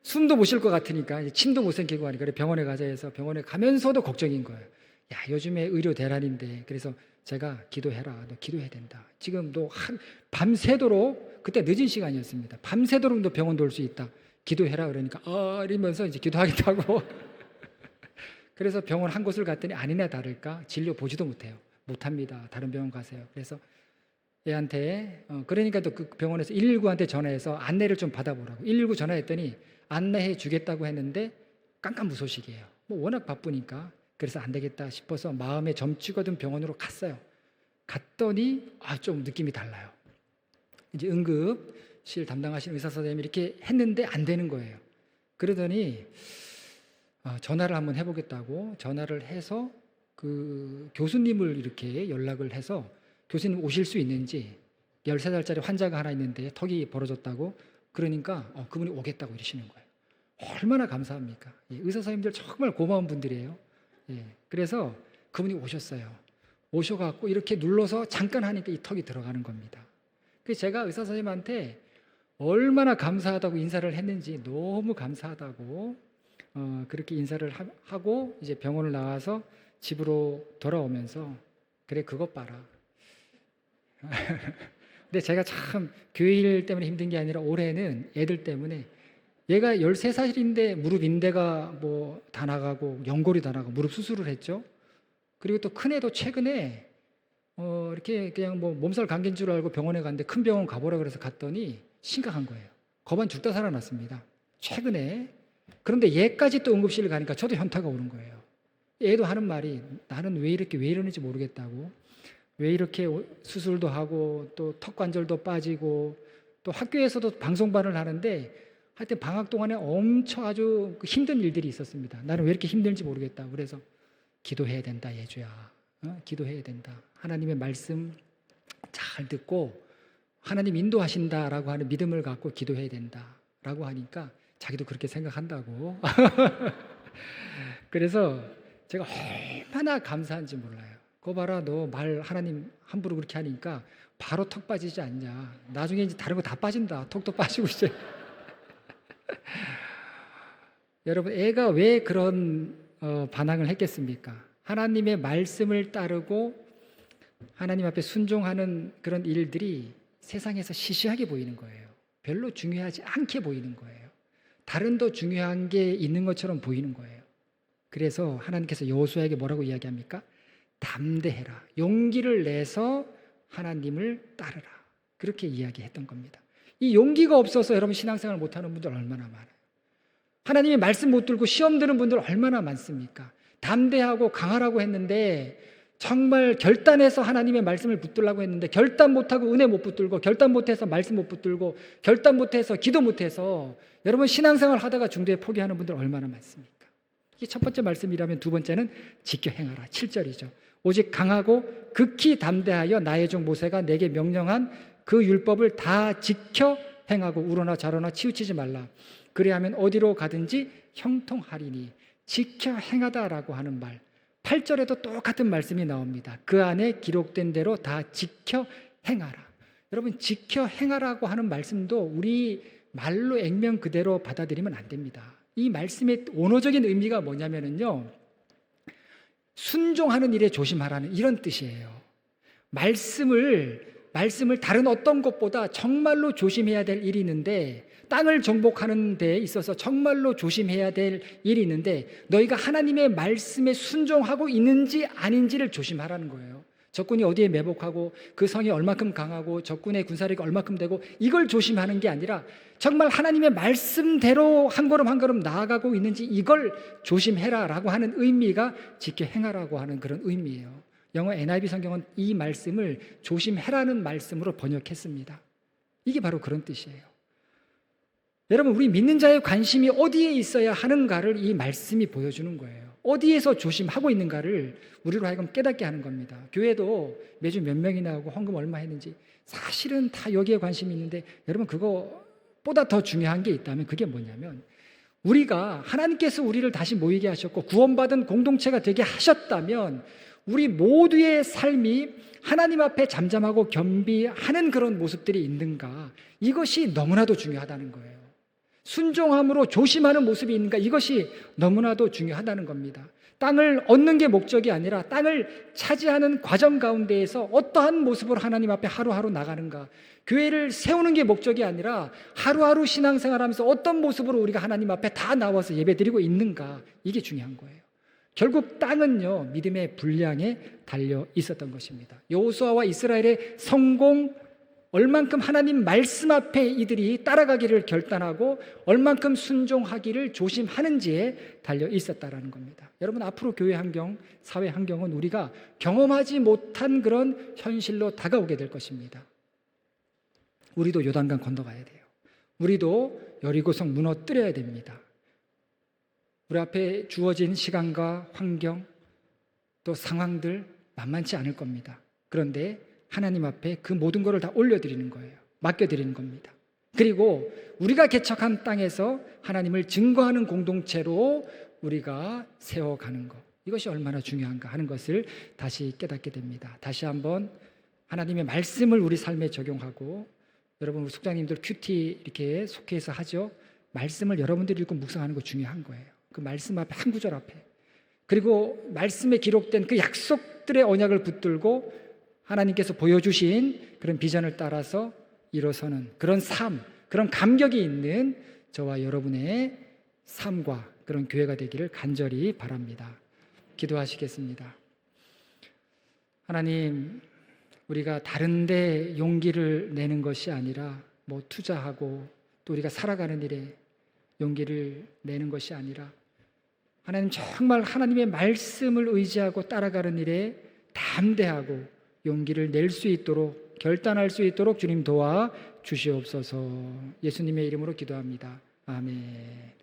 숨도 못 쉴 것 같으니까, 침도 못 삼키고 하니까 병원에 가자 해서 병원에 가면서도 걱정인 거예요. 야, 요즘에 의료 대란인데. 그래서 제가 기도해라. 너 기도해야 된다. 지금 너 밤새도록, 그때 늦은 시간이었습니다. 밤새도록 너 병원 돌 수 있다. 기도해라. 그러니까 이러면서 이제 기도하겠다고. 그래서 병원 한 곳을 갔더니 아니나 다를까 진료 보지도 못해요. 못합니다. 다른 병원 가세요. 그래서 얘한테 그러니까 또 그 병원에서 119한테 전화해서 안내를 좀 받아보라고. 119 전화했더니 안내해 주겠다고 했는데 깜깜무소식이에요. 뭐 워낙 바쁘니까. 그래서 안 되겠다 싶어서 마음에 점 찍어둔 병원으로 갔어요. 갔더니 좀 느낌이 달라요. 이제 응급실 담당하시는 의사 선생님이 이렇게 했는데 안 되는 거예요. 그러더니 전화를 한번 해보겠다고 전화를 해서 그 교수님을 이렇게 연락을 해서 교수님 오실 수 있는지, 13살짜리 환자가 하나 있는데 턱이 벌어졌다고. 그러니까 그분이 오겠다고 이러시는 거예요. 얼마나 감사합니까? 의사 선생님들 정말 고마운 분들이에요. 그래서 그분이 오셨어요. 오셔갖고 이렇게 눌러서 잠깐 하니까 이 턱이 들어가는 겁니다. 그래서 제가 의사 선생님한테 얼마나 감사하다고 인사를 했는지, 너무 감사하다고 그렇게 인사를 하고 이제 병원을 나와서 집으로 돌아오면서 그래 그것 봐라. 근데 제가 참 교회 일 때문에 힘든 게 아니라 올해는 애들 때문에, 얘가 13살인데 무릎 인대가 뭐 다 나가고 연골이 다 나가고 무릎 수술을 했죠. 그리고 또 큰 애도 최근에 이렇게 그냥 뭐 몸살 감기인 줄 알고 병원에 갔는데 큰 병원 가보라 그래서 갔더니 심각한 거예요. 거반 죽다 살아났습니다. 최근에. 그런데 얘까지 또 응급실을 가니까 저도 현타가 오는 거예요. 애도 하는 말이 나는 왜 이러는지 모르겠다고. 왜 이렇게 수술도 하고 또 턱관절도 빠지고 또 학교에서도 방송반을 하는데 하여튼 방학 동안에 엄청 아주 힘든 일들이 있었습니다. 나는 왜 이렇게 힘든지 모르겠다. 그래서 기도해야 된다, 예주야. 기도해야 된다. 하나님의 말씀 잘 듣고 하나님 인도하신다라고 하는 믿음을 갖고 기도해야 된다라고 하니까 자기도 그렇게 생각한다고. 그래서 제가 얼마나 감사한지 몰라요. 그거 봐라, 너 말 하나님 함부로 그렇게 하니까 바로 턱 빠지지 않냐. 나중에 이제 다른 거 다 빠진다. 턱도 빠지고 이제. 여러분, 애가 왜 그런 반항을 했겠습니까? 하나님의 말씀을 따르고 하나님 앞에 순종하는 그런 일들이 세상에서 시시하게 보이는 거예요. 별로 중요하지 않게 보이는 거예요. 다른 더 중요한 게 있는 것처럼 보이는 거예요. 그래서 하나님께서 여호수아에게 뭐라고 이야기합니까? 담대해라. 용기를 내서 하나님을 따르라. 그렇게 이야기했던 겁니다. 이 용기가 없어서 여러분 신앙생활 못하는 분들 얼마나 많아요. 하나님의 말씀 못 들고 시험 드는 분들 얼마나 많습니까? 담대하고 강하라고 했는데 정말 결단해서 하나님의 말씀을 붙들라고 했는데 결단 못하고 은혜 못 붙들고 결단 못해서 말씀 못 붙들고 결단 못해서 기도 못해서 여러분 신앙생활 하다가 중도에 포기하는 분들 얼마나 많습니까? 이게 첫 번째 말씀이라면 두 번째는 지켜 행하라. 7절이죠. 오직 강하고 극히 담대하여 나의 종 모세가 내게 명령한 그 율법을 다 지켜 행하고 우러나 좌로나 치우치지 말라. 그래야면 어디로 가든지 형통하리니. 지켜 행하다라고 하는 말 8절에도 똑같은 말씀이 나옵니다. 그 안에 기록된 대로 다 지켜 행하라. 여러분, 지켜 행하라고 하는 말씀도 우리 말로 액면 그대로 받아들이면 안 됩니다. 이 말씀의 원어적인 의미가 뭐냐면요, 순종하는 일에 조심하라는 이런 뜻이에요. 말씀을 다른 어떤 것보다 정말로 조심해야 될 일이 있는데, 땅을 정복하는 데 있어서 정말로 조심해야 될 일이 있는데 너희가 하나님의 말씀에 순종하고 있는지 아닌지를 조심하라는 거예요. 적군이 어디에 매복하고 그 성이 얼마큼 강하고 적군의 군사력이 얼마큼 되고 이걸 조심하는 게 아니라 정말 하나님의 말씀대로 한 걸음 한 걸음 나아가고 있는지 이걸 조심해라라고 하는 의미가 지켜 행하라고 하는 그런 의미예요. 영어 NIV 성경은 이 말씀을 조심해라는 말씀으로 번역했습니다. 이게 바로 그런 뜻이에요. 여러분, 우리 믿는 자의 관심이 어디에 있어야 하는가를 이 말씀이 보여주는 거예요. 어디에서 조심하고 있는가를 우리로 하여금 깨닫게 하는 겁니다. 교회도 매주 몇 명이나 하고 헌금 얼마 했는지 사실은 다 여기에 관심이 있는데 여러분, 그거보다 더 중요한 게 있다면 그게 뭐냐면 우리가 하나님께서 우리를 다시 모이게 하셨고 구원받은 공동체가 되게 하셨다면 우리 모두의 삶이 하나님 앞에 잠잠하고 겸비하는 그런 모습들이 있는가, 이것이 너무나도 중요하다는 거예요. 순종함으로 조심하는 모습이 있는가, 이것이 너무나도 중요하다는 겁니다. 땅을 얻는 게 목적이 아니라 땅을 차지하는 과정 가운데에서 어떠한 모습으로 하나님 앞에 하루하루 나가는가, 교회를 세우는 게 목적이 아니라 하루하루 신앙생활하면서 어떤 모습으로 우리가 하나님 앞에 다 나와서 예배드리고 있는가, 이게 중요한 거예요. 결국 땅은요, 믿음의 분량에 달려 있었던 것입니다. 여호수아와 이스라엘의 성공, 얼만큼 하나님 말씀 앞에 이들이 따라가기를 결단하고 얼만큼 순종하기를 조심하는지에 달려 있었다라는 겁니다. 여러분, 앞으로 교회 환경, 사회 환경은 우리가 경험하지 못한 그런 현실로 다가오게 될 것입니다. 우리도 요단강 건너가야 돼요. 우리도 여리고성 무너뜨려야 됩니다. 우리 앞에 주어진 시간과 환경, 또 상황들 만만치 않을 겁니다. 그런데 하나님 앞에 그 모든 것을 다 올려드리는 거예요. 맡겨드리는 겁니다. 그리고 우리가 개척한 땅에서 하나님을 증거하는 공동체로 우리가 세워가는 것, 이것이 얼마나 중요한가 하는 것을 다시 깨닫게 됩니다. 다시 한번 하나님의 말씀을 우리 삶에 적용하고, 여러분, 우리 숙장님들 큐티 이렇게 속해서 하죠. 말씀을 여러분들이 읽고 묵상하는 거 중요한 거예요. 그 말씀 앞에, 한 구절 앞에, 그리고 말씀에 기록된 그 약속들의 언약을 붙들고 하나님께서 보여주신 그런 비전을 따라서 일어서는 그런 삶, 그런 감격이 있는 저와 여러분의 삶과 그런 교회가 되기를 간절히 바랍니다. 기도하시겠습니다. 하나님, 우리가 다른데 용기를 내는 것이 아니라 뭐 투자하고 또 우리가 살아가는 일에 용기를 내는 것이 아니라 하나님 정말 하나님의 말씀을 의지하고 따라가는 일에 담대하고 용기를 낼 수 있도록 결단할 수 있도록 주님 도와 주시옵소서. 예수님의 이름으로 기도합니다. 아멘.